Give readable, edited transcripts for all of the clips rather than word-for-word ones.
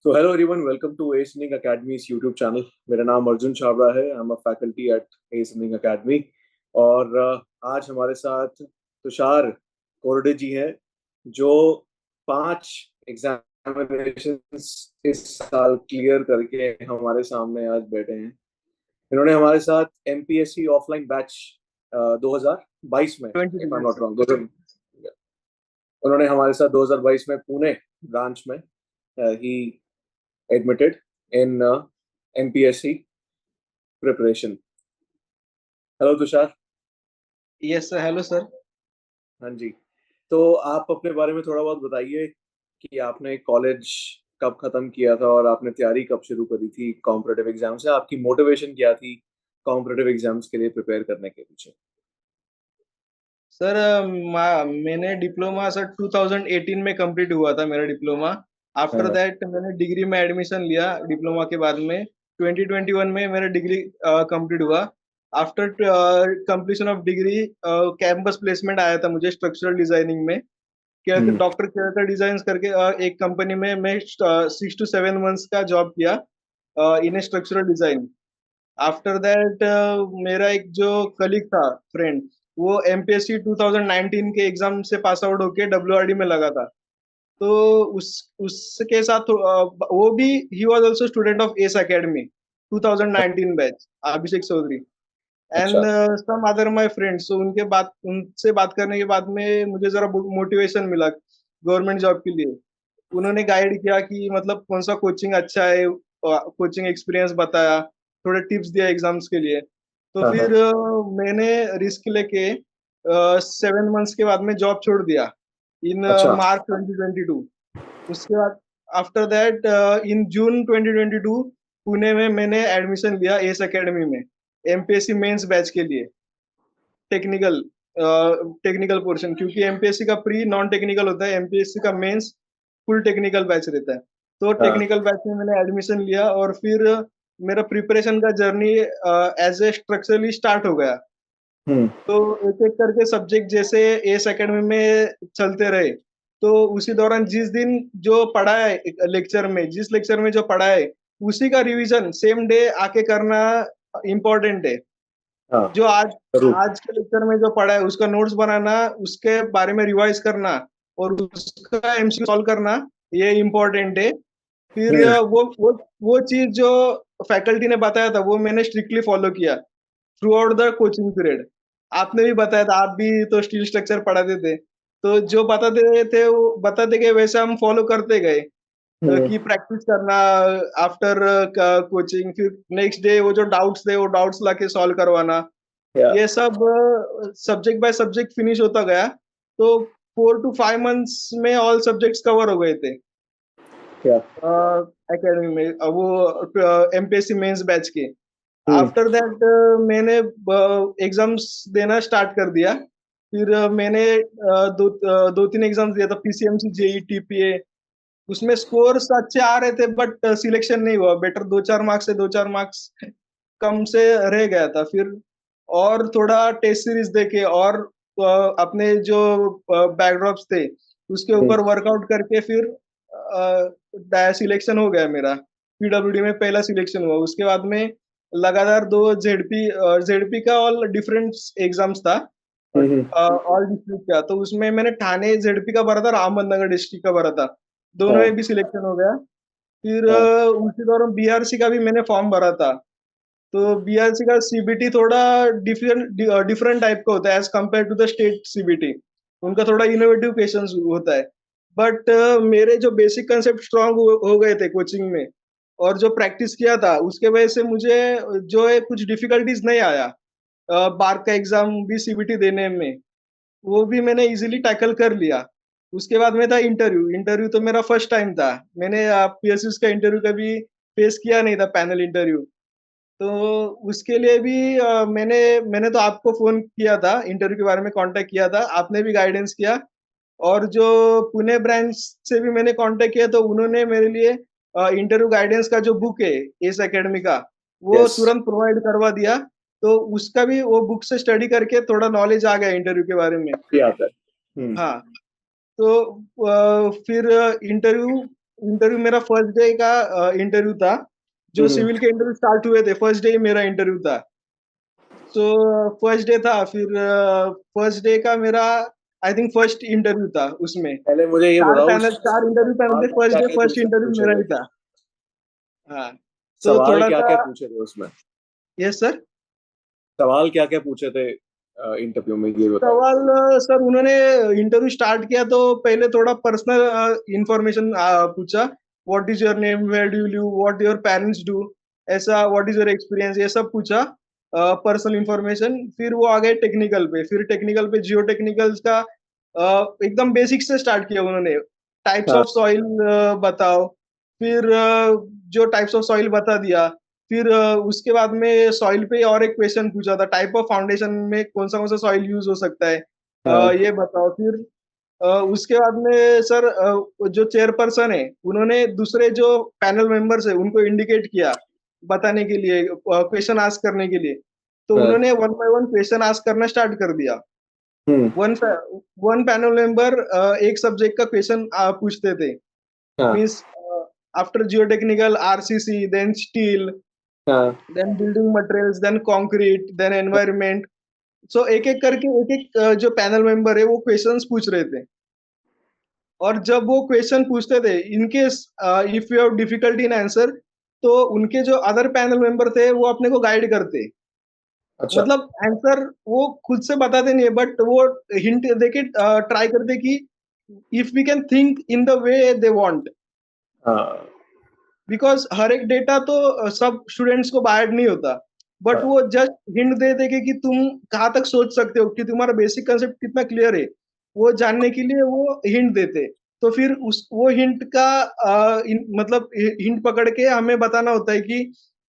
So hello everyone, welcome to Ace Singing Academy's YouTube channel. मेरा नाम अर्जुन छाबड़ा है. I'm a faculty at Ace Singing Academy. और आज हमारे साथ तुषार कोरडे जी हैं जो 5 एग्जामिनेशंस इस साल क्लियर करके हमारे सामने आज बैठे हैं. इन्होंने हमारे साथ एमपीएससी ऑफलाइन बैच 2022 में, if I am not 22 wrong, उन्होंने हमारे साथ 2022 में पुणे ब्रांच में ही admitted in MPSC preparation. Hello Tushar. Yes sir, hello sir. हाँ जी. तो आप अपने बारे में थोड़ा बहुत बताइए कि आपने कॉलेज कब खत्म किया था और आपने तैयारी कब शुरू करी थी कॉम्पिटिटिव एग्जाम से. आपकी मोटिवेशन क्या थी कॉम्पिटिटिव एग्जाम्स के लिए प्रिपेयर करने के पीछे? सर मैंने डिप्लोमा सर 2018 में कंप्लीट हुआ था मेरा डिप्लोमा। आफ्टर हाँ. दैट मैंने डिग्री में एडमिशन लिया डिप्लोमा के बाद में। 2021 में मेरा डिग्री कंप्लीट हुआ। After completion of degree campus placement आया था मुझे स्ट्रक्चरल डिजाइनिंग में। हम्म. डॉक्टर केयर डिजाइन करके एक कंपनी में मैं 6 to 7 मंथ्स का जॉब किया इन स्ट्रक्चरल डिजाइन। आफ्टर दैट मेरा एक जो कलीग था, फ्रेंड, वो एमपीएससी 2019 के एग्जाम से पास आउट होके डब्ल्यूआरडी में लगा था। तो उसके साथ वो भी he was also student of ACE academy 2019 batch, Abhishek Chaudhary अच्छा. And some other my friends. तो उनसे बात करने के बाद में मुझे जरा मोटिवेशन मिला गवर्नमेंट जॉब के लिए। उन्होंने गाइड किया कि मतलब कौन सा कोचिंग अच्छा है, कोचिंग एक्सपीरियंस बताया, थोड़े टिप्स दिया एग्जाम्स के लिए। तो हाँ फिर हाँ. मैंने रिस्क लेके 7 मंथ्स के बाद में जॉब छोड़ दिया इन अच्छा. मार्च 2022। उसके बाद आफ्टर दैट इन जून 2022 पुणे में मैंने एडमिशन लिया एस एकेडमी में एमपीएससी मेंस बैच के लिए। टेक्निकल टेक्निकल पोर्शन, क्योंकि एमपीएससी का प्री नॉन टेक्निकल होता है, एमपीएससी का मेंस फुल टेक्निकल बैच रहता है। तो हाँ. टेक्निकल बैच में मैंने एडमिशन लिया और फिर मेरा प्रिपरेशन का journey as a structurally start हो गया। हम्म. तो एक एक करके सब्जेक्ट जैसे एस एकेडमी में चलते रहे। तो उसी दौरान जिस दिन जो पढ़ा है लेक्चर में, जिस लेक्चर में जो पढ़ा है उसी का रिवीजन सेम डे आके करना इम्पोर्टेंट है। हाँ. जो आज जरूर. आज के लेक्चर में जो पढ़ा है उसका नोट्स बनाना, उसके बारे में रिवाइज करना और उसका एमसीक्यू सॉल्व करना, ये इम्पोर्टेंट है। फिर हम्म. वो चीज जो फैकल्टी ने बताया था वो मैंने स्ट्रिक्टली फॉलो किया through out the coaching period. आपने भी बताया था, आप भी तो स्टील स्ट्रक्चर पढ़ाते थे, तो जो बताते थे वो बताते गए वैसे हम फॉलो करते गए हम्म. कि प्रैक्टिस करना आफ्टर कोचिंग, फिर नेक्स्ट डे वो जो डाउट्स थे वो डाउट्स लाके सॉल्व करवाना। या. ये सब सब्जेक्ट बाय सब्जेक्ट फिनिश होता गया। तो 4 to 5 मंथ्स में ऑल सब्जेक्ट्स कवर हो गए थे या. एकेडमी में, वो एमपीएससी मेंस बैच के। हम्म. आफ्टर दैट मैंने एग्जाम्स देना स्टार्ट कर दिया। फिर मैंने दो तीन एग्जाम्स दिया था, पीसीएमसी, जेई, टीपीए। उसमें स्कोर्स अच्छे आ रहे थे बट सिलेक्शन नहीं हुआ। बेटर 2-4 मार्क्स से 2-4 मार्क्स कम से रह गया था। फिर और थोड़ा टेस्ट सीरीज देके और अपने जो बैकड्रॉप्स थे उसके हम्म. ऊपर वर्कआउट करके फिर सिलेक्शन हो गया मेरा। पीडब्ल्यूडी में पहला सिलेक्शन हुआ। उसके बाद में लगातार दो जेडपी का ऑल डिफरेंट एग्जाम्स था, हम्म. ऑल डिस्ट्रिक्ट का। तो उसमें मैंने ठाणे जेडपी का भरा था, अहमदनगर डिस्ट्रिक्ट का भरा था। दोनों हाँ. में भी सिलेक्शन हो गया। फिर हाँ. उसी दौरान बीआरसी का भी मैंने फॉर्म भरा था। तो बीआरसी का सीबीटी थोड़ा डिफरेंट डिफरेंट टाइप का होता है as compare to the state CBT. उनका थोड़ा इनोवेटिव क्वेश्चंस होता है। बट मेरे जो बेसिक कंसेप्ट स्ट्रांग हो गए थे कोचिंग में और जो प्रैक्टिस किया था उसके वजह से मुझे जो है कुछ डिफिकल्टीज नहीं आया। बार का एग्जाम भी सीबीटी देने में वो भी मैंने इजीली टैकल कर लिया। उसके बाद में था इंटरव्यू। इंटरव्यू तो मेरा फर्स्ट टाइम था। मैंने पीएसयू का इंटरव्यू कभी फेस किया नहीं था, पैनल इंटरव्यू। तो उसके लिए भी मैंने तो आपको फोन किया था, इंटरव्यू के बारे में कांटेक्ट किया था, आपने भी गाइडेंस किया। और जो पुणे ब्रांच से भी मैंने कांटेक्ट किया तो उन्होंने मेरे लिए इंटरव्यू गाइडेंस का जो बुक है एस एकेडमी का वो यस. तुरंत प्रोवाइड करवा दिया। तो उसका भी वो बुक से स्टडी करके थोड़ा नॉलेज आ गया इंटरव्यू के बारे में। ये आता है. हम्म. हाँ। तो फिर इंटरव्यू इंटरव्यू मेरा फर्स्ट डे का इंटरव्यू था। जो सिविल के इंटरव्यू स्टार्ट हुए थे, फर्स्ट डे ही मेरा इंटरव्यू था। तो फर्स्ट डे था, फिर फर्स्ट डे का मेरा आई थिंक फर्स्ट इंटरव्यू था उसमें। पहले मुझे ये बताओ, 4 इंटरव्यू पैनल सवाल थे, फर्स्ट क्या डे क्या फर्स्ट तुमसे इंटरव्यू पूछे मेरा थे? ही था। हाँ, तो सवाल क्या थोड़ा-सा। क्या पूछे थे उसमें? Yes sir. सवाल क्या क्या पूछे थे इंटरव्यू में, ये बताओ। सवाल सर, उन्होंने इंटरव्यू स्टार्ट किया तो पहले थोड़ा पर्सनल इंफॉर्मेशन पूछा। What is your name, where do you live, what your parents do, ऐसा व्हाट इज योर एक्सपीरियंस, ये सब पूछा। Personal information. फिर वो आ गए टेक्निकल पे। फिर टेक्निकल पे जियो टेक्निकल्स का एकदम बेसिक से स्टार्ट किया उन्होंने। टाइप्स हाँ। ऑफ सॉइल बताओ। फिर जो टाइप्स ऑफ सॉइल बता दिया। फिर उसके बाद में सॉइल पे और एक क्वेश्चन पूछा था, टाइप ऑफ फाउंडेशन में कौन सा सॉइल यूज हो सकता है, हाँ। ये बताओ। फिर उसके बाद में सर जो चेयरपर्सन है, उन्होंने दूसरे जो पैनल मेंबर्स है उनको इंडिकेट किया बताने के लिए, क्वेश्चन आस्क करने के लिए। तो हाँ। उन्होंने one by one question ask करना स्टार्ट कर दिया। हम्म। वन वन पैनल मेंबर एक सब्जेक्ट का क्वेश्चन पूछते थे। हाँ। Means after geotechnical, RCC, then steel, हाँ। Then building materials, then concrete, then environment. So एक एक करके एक एक जो पैनल मेंबर है वो क्वेश्चंस पूछ रहे थे। और जब वो क्वेश्चन पूछते थे, in case if you have difficulty in answer, तो उनके जो अदर पैनल मेंबर थे वो अपने को गाइड करते। अच्छा। मतलब आंसर वो खुद से बताते नहीं है, बट वो हिंट देके ट्राई करते कि if we can think in the way they want. हाँ। बिकॉज हर एक डेटा तो सब स्टूडेंट्स को बायर्ड नहीं होता। बट हाँ। वो जस्ट हिंट दे दे के कि तुम कहाँ तक सोच सकते हो, कि तुम्हारा बेसिक कंसेप्ट कितना क्लियर है, वो जानने के लिए वो हिंट देते। तो फिर उस वो हिंट का मतलब हिंट पकड़ के हमें बताना होता है कि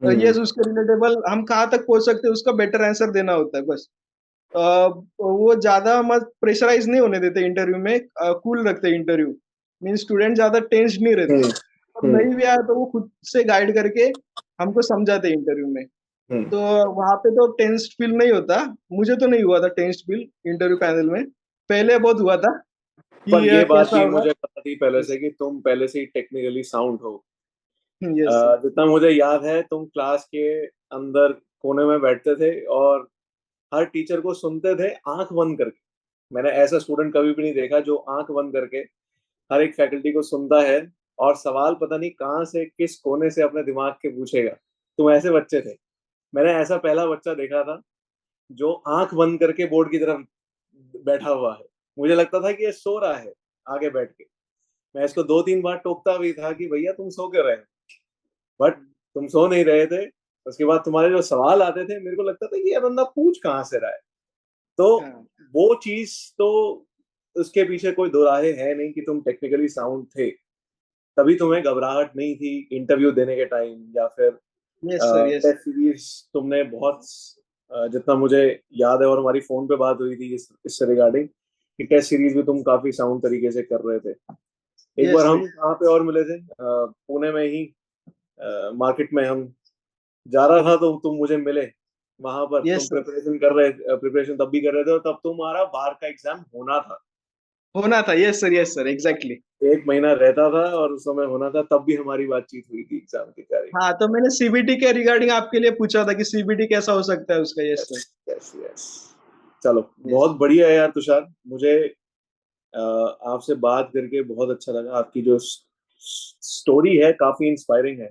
हम्म। यस, उसके रिलेटेबल हम कहाँ तक पहुंच सकते हैं, उसका बेटर आंसर देना होता है बस। वो ज्यादा मत प्रेशराइज नहीं होने देते इंटरव्यू में, कूल रखते इंटरव्यू। मीन स्टूडेंट ज्यादा टेंस नहीं रहते। हम्म। और हम्म। नहीं भी आया तो वो खुद से गाइड करके हमको समझाते इंटरव्यू में। हम्म। तो वहां पे तो टेंस फील नहीं होता। मुझे तो नहीं हुआ था टेंस फील इंटरव्यू पैनल में। पहले बहुत हुआ था पर कि ये बात कैसा भी होगा। मुझे पता थी पहले यस। से कि तुम पहले से ही टेक्निकली साउंड हो। Yes sir. जितना मुझे याद है, तुम क्लास के अंदर कोने में बैठते थे और हर टीचर को सुनते थे आंख बंद करके। मैंने ऐसा स्टूडेंट कभी भी नहीं देखा जो आंख बंद करके हर एक फैकल्टी को सुनता है और सवाल पता नहीं कहाँ से किस कोने से अपने दिमाग के पूछेगा। तुम ऐसे बच्चे थे। मैंने ऐसा पहला बच्चा देखा था जो आंख बंद करके बोर्ड की तरफ बैठा हुआ है। मुझे लगता था कि ये सो रहा है आगे बैठ के। मैं इसको 2-3 बार टोकता भी था कि भैया तुम सो क्यों रहे हो, बट तुम सो नहीं रहे थे। उसके बाद तुम्हारे जो सवाल आते थे मेरे को लगता था कि ये बंदा पूछ कहाँ से रहा है। तो हाँ। वो चीज तो, उसके पीछे कोई दो राहे है नहीं कि तुम टेक्निकली साउंड थे, तभी तुम्हें घबराहट नहीं थी इंटरव्यू देने के टाइम या फिर yes sir. Yes. Test series तुमने बहुत जितना मुझे याद है, और हमारी फोन पे बात हुई थी इससे रिगार्डिंग कि टेस्ट सीरीज भी तुम काफी साउंड तरीके से कर रहे थे। एक बार यस हम सर। कहाँ पे और मिले थे, पुणे में ही मार्केट में हम जा रहा था तो तुम मुझे मिले। वहां पर तुम यस सर। प्रिपरेशन तब भी कर रहे थे और तब तुम्हारा बाहर का एग्जाम होना था। होना था। Yes sir. Yes sir. Exactly. 1 महीना रहता था और उस समय होना था, तब भी हमारी बातचीत हुई थी एग्जाम की तैयारी। हाँ, तो मैंने सीबीटी के रिगार्डिंग आपके लिए पूछा था कि सीबीटी कैसा हो सकता है उसका। Yes yes. Sir. Yes. Yes. चलो, यस। बहुत बढ़िया है यार तुषार। मुझे आपसे बात करके बहुत अच्छा लगा। आपकी जो स्टोरी है काफी इंस्पायरिंग है।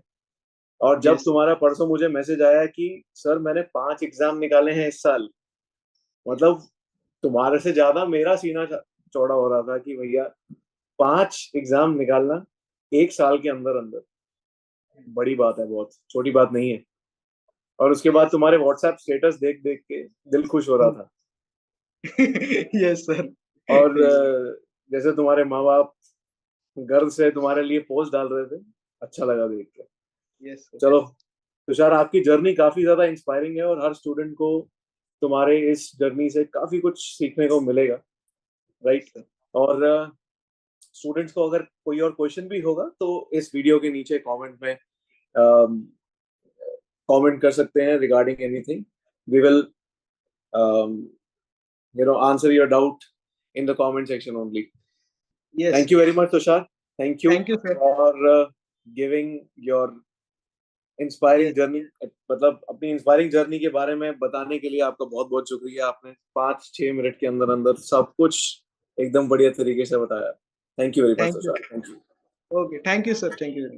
और जब यस। तुम्हारा परसों मुझे मैसेज आया कि सर मैंने 5 एग्जाम निकाले हैं इस साल, मतलब तुम्हारे से ज्यादा मेरा सीना चौड़ा हो रहा था कि भैया 5 एग्जाम निकालना 1 साल के अंदर अंदर बड़ी बात है, बहुत छोटी बात नहीं है। और उसके बाद यस। तुम्हारे व्हाट्सएप स्टेटस देख देख के दिल खुश हो रहा था। Yes sir. और जैसे तुम्हारे माँ बाप गर्व से तुम्हारे लिए पोस्ट डाल रहे थे, अच्छा लगा देख के। Yes sir. चलो तुषार, आपकी जर्नी काफी ज्यादा इंस्पायरिंग है और हर स्टूडेंट को तुम्हारे इस जर्नी से काफी कुछ सीखने को मिलेगा, राइट। और स्टूडेंट्स को अगर कोई और क्वेश्चन भी होगा तो इस वीडियो के नीचे कमेंट में कमेंट कर सकते हैं regarding anything. We will answer your doubt in the comment section only. Yes Thank you very much, Tushar. Thank you thank you sir. For giving your inspiring yes, journey, मतलब अपनी inspiring journey के बारे में बताने के लिए आपका बहुत बहुत शुक्रिया। आपने 5-6 मिनट के अंदर अंदर सब कुछ एकदम बढ़िया तरीके से बताया। Thank you very much thank you. Tushar, thank you. Okay, thank you sir, thank you.